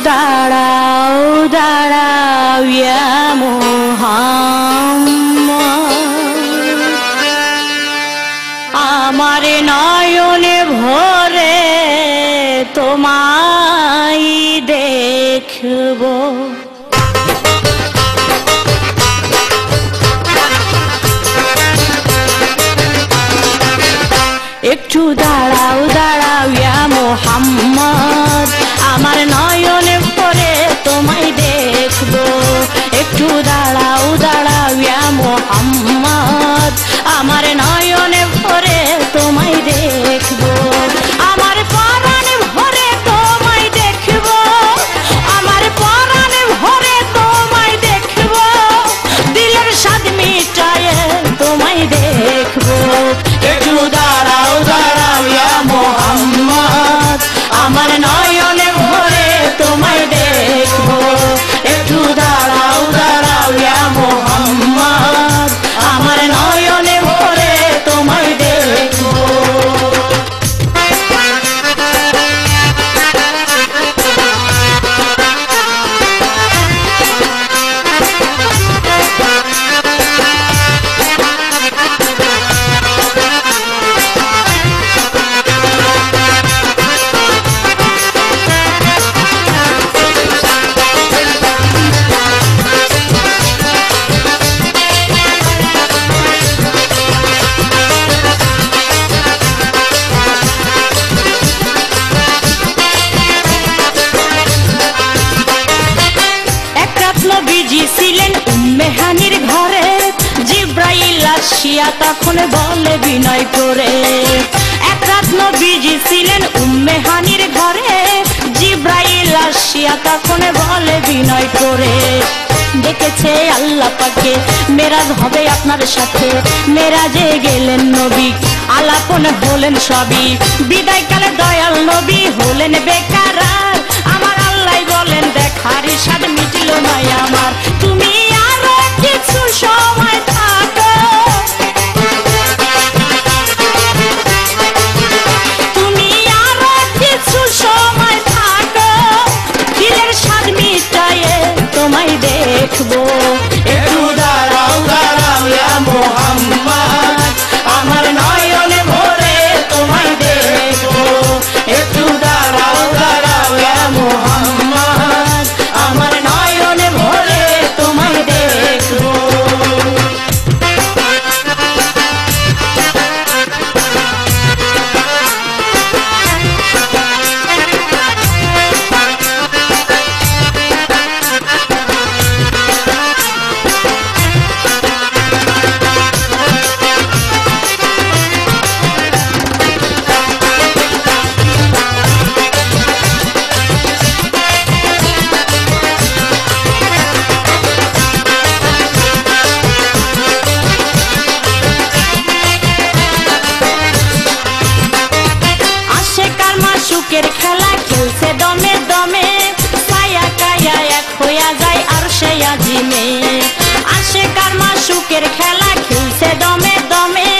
দাঁড়াও দাঁড়াও ইয়া মুহাম্মদ, আমার নয়নে ভরে তোমায় দেখব। একটু দাঁড়াও দাঁড়াও ইয়া মুহাম্মদ, আমার নয়নে ভরে তোমায় দেখব। একটু দাঁড়াও দাঁড়াও ইয়া মুহাম্মদ, আমার নয়নে ভরে তোমায় দেখব। আমার পরাণে ভরে তোমায় দেখব, আমার পরাণে ভরে তোমায় দেখব, দিলের স্বাদ মিটায়ে তোমায় দেখব। একটু দাঁড়াও দাঁড়াও ইয়া মুহাম্মদ, আমার নয়নে ভরে তোমায় দেখব। একটু দাঁড়াও দাঁড়াও ইয়া মুহাম্মদ, আমার নয়নে ভরে তোমায় দেখব। ছিলেন উম্মে হানির ঘরে, জিব্রাইল আসিয়া তখন বলে বিনয় করে। এক রাত নবীজি ছিলেন উম্মে হানির ঘরে, জিব্রাইল আসিয়া তখন বলে বিনয় করে। দেখেছে আল্লাহ পাকে মেরাজ হবে আপনার সাথে, মেরাজে গেলেন নবী আলাপন হলেন সবই। বিদায়কালে দয়াল নবী হলেন বেকারার, আমার আল্লাহ বলেন দেখার স্বাদ মিটিল না আমার, তুমি আরো কিছু সময় থাকো, তুমি আরো কিছু সময় থাকো, দিলের স্বাদ মিটায়ে তোমায় দেখবো। একটু দাঁড়াও দাঁড়াও ইয়া মুহাম্মদ, আমার নয়নে ভরে তোমায় দেখবো। একটু দাঁড়াও দাঁড়াও ইয়া মুহাম্মদ, আমার নয়নে ভরে তোমায় দেখবো। সুখের খেলা খেলছে দমে দমে, ছায়া কায়া এক হইয়া যায় আর সে আজিমে। আসে কারমা সুখের খেলা খেলছে দমে দমে,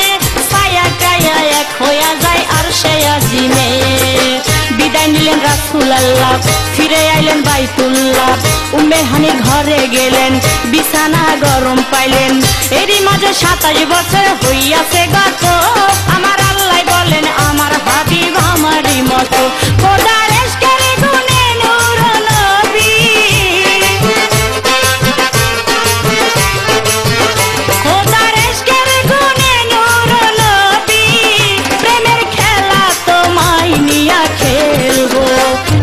ছায়া কায়া এক হইয়া যায় আর সে আজিমে। বিদায় নিলেন রাসূলুল্লাহ, ফিরে আইলেন বাইতুল্লাহ, উম্মে হানির ঘরে গেলেন, বিছানা গরম পাইলেন। এরই মাঝে 27 বছর হইয়াছে গত, আমার আল্লাহ বলেন আমার হাবিব আমারই মতো। খোদার ইশকের গুণে নূর নবী, খোদার ইশকের গুণে নূর নবী, প্রেমের খেলা তোমায় নিয়া খেলবো।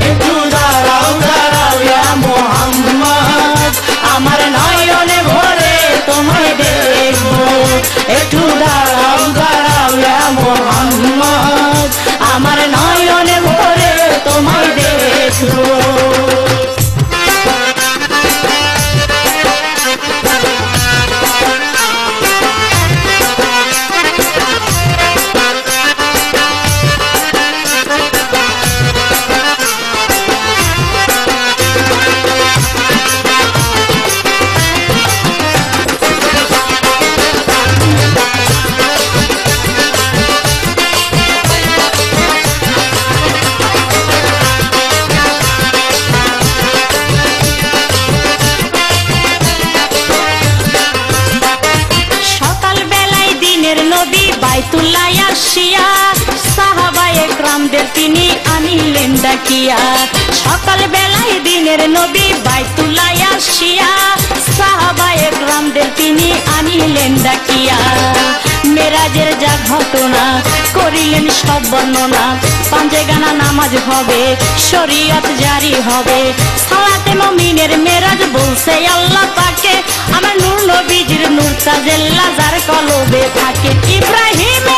একটু দাঁড়াও দাঁড়াও ইয়া মুহাম্মদ, আমার নয়নে ভরে তোমায় দেখবো। একটু দাঁড়াও দাঁড়াও ইয়া মুহাম্মদ, আমার নয়নে ভরে তোমায় দেখবো। জিব্রাইল তিনি আনিলেন ডাকিয়া সকাল বেলায় দিনের নবী বাইতুল্লাহ আসিয়া সাহাবায়ে কেরামদের তিনি আনিলেন ডাকিয়া মেরাজের যা ঘটনা করিলেন সব বর্ণনা পাঁচে গানা নামাজ হবে শরীয়ত জারি হবে সালাতে মুমিনের মেরাজ বলছে আল্লাহ পাকে আমার নূর নবীজির নূর তাজেল্লা যার কলবে থাকে ইব্রাহিম